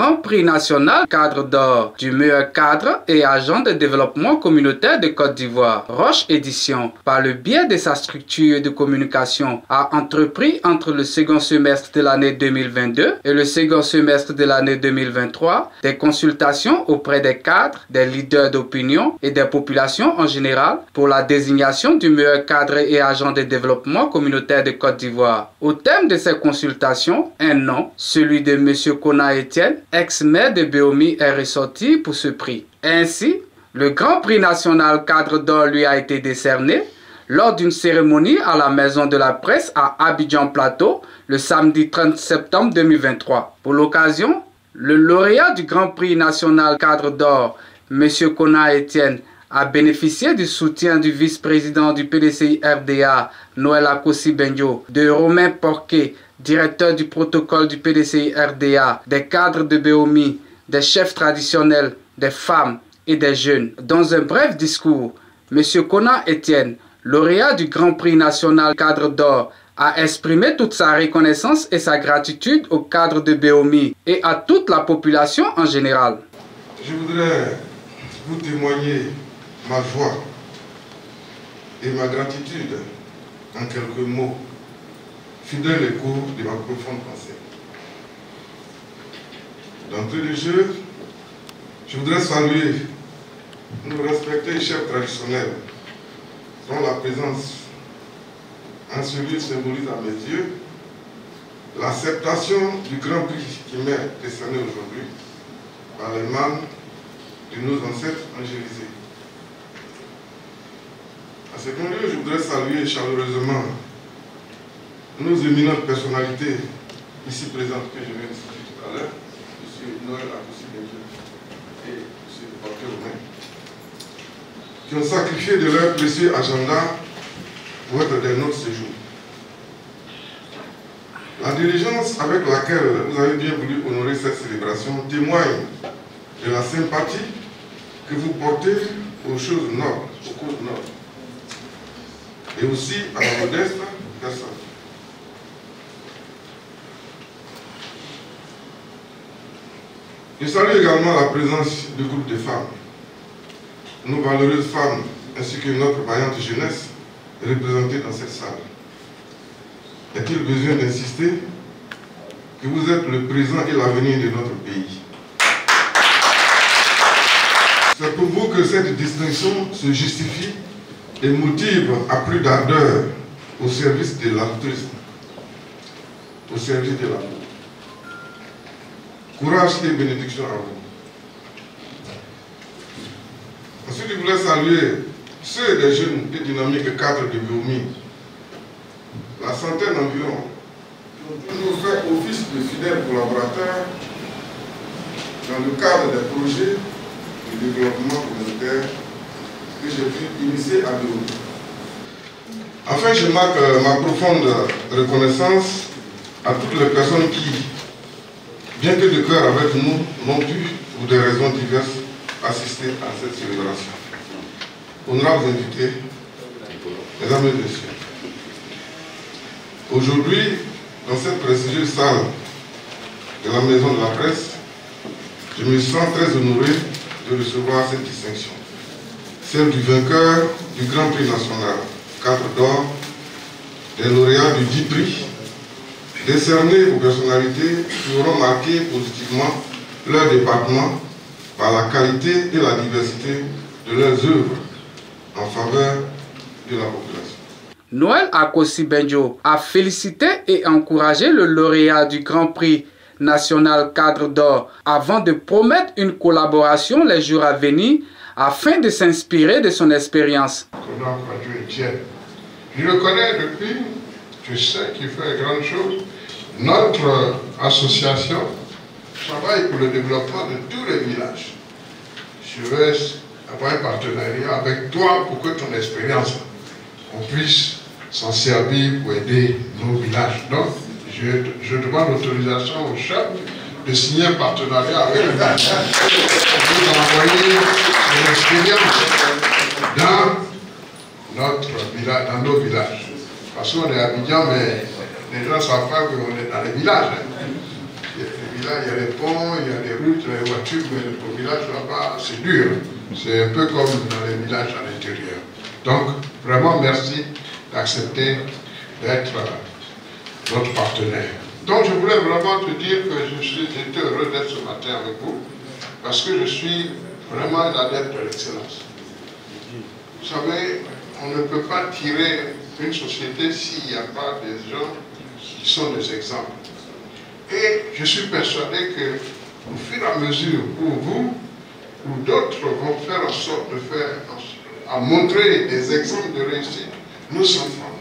Grand Prix national cadre d'or du meilleur cadre et agent de développement communautaire de Côte d'Ivoire, Roche Édition, par le biais de sa structure de communication, a entrepris entre le second semestre de l'année 2022 et le second semestre de l'année 2023 des consultations auprès des cadres, des leaders d'opinion et des populations en général pour la désignation du meilleur cadre et agent de développement communautaire de Côte d'Ivoire. Au thème de ces consultations, un nom, celui de M. Kona Etienne, ex-maire de Béomi, est ressorti pour ce prix. Ainsi, le Grand Prix national cadre d'or lui a été décerné lors d'une cérémonie à la Maison de la Presse à Abidjan Plateau le samedi 30 septembre 2023. Pour l'occasion, le lauréat du Grand Prix national cadre d'or, M. Kona Etienne, a bénéficié du soutien du vice-président du PDCI RDA, Noël Akossi-Benjo, de Romain Porquet, directeur du protocole du PDCI RDA, des cadres de Béomi, des chefs traditionnels, des femmes et des jeunes. Dans un bref discours, M. Kona Etienne, lauréat du Grand Prix national cadre d'or, a exprimé toute sa reconnaissance et sa gratitude au cadre de Béomi et à toute la population en général. Je voudrais vous témoigner ma joie et ma gratitude en quelques mots, fidèle écho de ma profonde pensée. D'entrée de jeu, je voudrais saluer nos respectés chefs traditionnels dont la présence en ce lieu symbolise à mes yeux l'acceptation du Grand Prix qui m'est décerné aujourd'hui par les mânes de nos ancêtres angélisés. À ce lieu, je voudrais saluer chaleureusement nos éminentes personnalités ici présentes que je viens de citer tout à l'heure, M. Noël Akossi-Benjo et M. Porquet Romain, qui ont sacrifié de leur précieux agenda pour être de notre séjour. La diligence avec laquelle vous avez bien voulu honorer cette célébration témoigne de la sympathie que vous portez aux choses nobles, aux causes nobles, et aussi à la modeste personne. Je salue également la présence du groupe de femmes, nos valeureuses femmes, ainsi que notre vaillante jeunesse représentée dans cette salle. Est-il besoin d'insister que vous êtes le présent et l'avenir de notre pays? C'est pour vous que cette distinction se justifie et motive à plus d'ardeur au service de l'altruisme, au service de l'amour. Courage et bénédiction à vous. Ensuite, je voulais saluer ceux des jeunes et dynamiques cadres de Béomi, la centaine environ, qui ont toujours fait office de fidèles collaborateurs dans le cadre des projets de développement communautaire que j'ai pu initier à Béomi. Enfin, je marque ma profonde reconnaissance à toutes les personnes qui, bien que de cœur avec nous, n'ont pu, pour des raisons diverses, assister à cette célébration. Honorables invités, mesdames et messieurs, aujourd'hui, dans cette prestigieuse salle de la Maison de la Presse, je me sens très honoré de recevoir cette distinction, celle du vainqueur du Grand Prix national, cadre d'or, des lauréats du 10 prix, décernés aux personnalités qui auront marqué positivement leur département par la qualité et la diversité de leurs œuvres en faveur de la population. Noël Akossi-Benjo a félicité et encouragé le lauréat du Grand Prix national cadre d'or avant de promettre une collaboration les jours à venir afin de s'inspirer de son expérience. Je le connais depuis, je sais qu'il fait grande chose. Notre association travaille pour le développement de tous les villages. Je vais avoir un partenariat avec toi pour que ton expérience, on puisse s'en servir pour aider nos villages. Donc, je demande l'autorisation au chef de signer un partenariat avec le village. Pour envoyer son expérience dans notre village, dans nos villages. Parce qu'on est à Abidjan, mais les gens ne savent pas qu'on est dans les villages. Les village, il y a des ponts, il y a des routes, il y a des voitures, mais au village là-bas, c'est dur. C'est un peu comme dans les villages à l'intérieur. Donc, vraiment, merci d'accepter d'être notre partenaire. Donc, je voulais vraiment te dire que j'étais heureux d'être ce matin avec vous, parce que je suis vraiment un adepte de l'excellence. Vous savez, on ne peut pas tirer une société s'il n'y a pas des gens qui sont des exemples. Et je suis persuadé que, au fur et à mesure, pour vous, ou d'autres vont faire en sorte de faire, à montrer des exemples de réussite, nos enfants,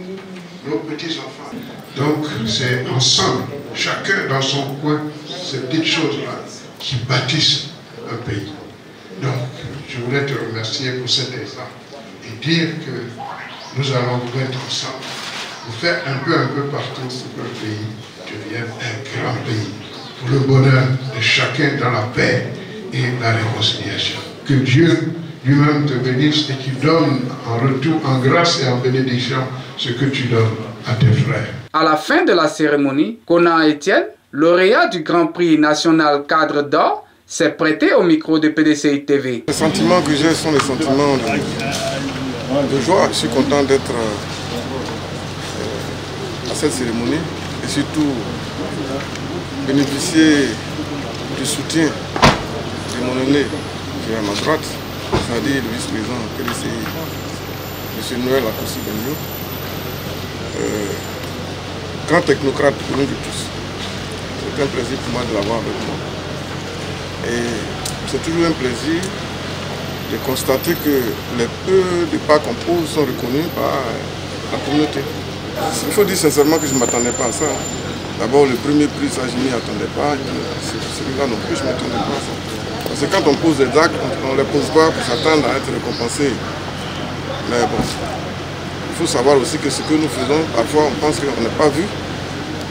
nos petits-enfants. Donc, c'est ensemble, chacun dans son coin, ces petites choses-là qui bâtissent un pays. Donc, je voulais te remercier pour cet exemple et dire que nous allons vous mettre ensemble, vous faire un peu partout pour que le pays devienne un grand pays, pour le bonheur de chacun dans la paix et la réconciliation. Que Dieu lui-même te bénisse et qu'il donne en retour, en grâce et en bénédiction, ce que tu donnes à tes frères. À la fin de la cérémonie, Conan Etienne, lauréat du Grand Prix national Cadre d'Or, s'est prêté au micro de PDCI TV. Les sentiments que j'ai sont les sentiments de joie. Je suis content d'être à cette cérémonie et surtout bénéficier du soutien de mon aîné qui est à ma droite, c'est-à-dire le vice-président PDCI, M. Noël Akossi Benjo, grand technocrate pour nous tous. C'est un plaisir pour moi de l'avoir avec moi. Et c'est toujours un plaisir de constater que les peu de pas qu'on pose sont reconnus par la communauté. Il faut dire sincèrement que je ne m'attendais pas à ça. D'abord, le premier prix, ça, je ne m'y attendais pas. Celui-là non plus, je ne m'attendais pas à ça. Parce que quand on pose des actes, on ne les pose pas pour s'attendre à être récompensé. Mais bon, il faut savoir aussi que ce que nous faisons, parfois on pense qu'on n'est pas vu.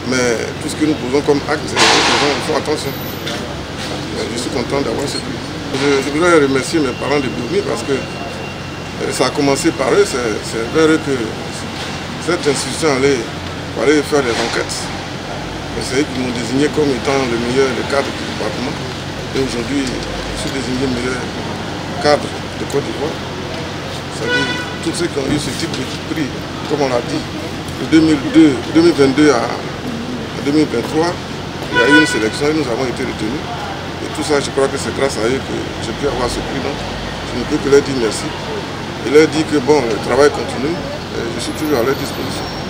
Mais tout ce que nous posons comme acte, il faut attention. Je suis content d'avoir ce prix. Je voudrais remercier mes parents de Bourmi parce que ça a commencé par eux. C'est vers eux que cette institution allait faire des enquêtes. C'est eux qui m'ont désigné comme étant le meilleur cadre du département. Et aujourd'hui, je suis désigné meilleur cadre de Côte d'Ivoire. C'est-à-dire tous ceux qui ont eu ce type de prix, comme on l'a dit, de 2022 à 2023, il y a eu une sélection et nous avons été retenus. Et tout ça, je crois que c'est grâce à eux que j'ai pu avoir ce prix. Donc, je ne peux que leur dire merci. Et leur dire que bon, le travail continue et je suis toujours à leur disposition.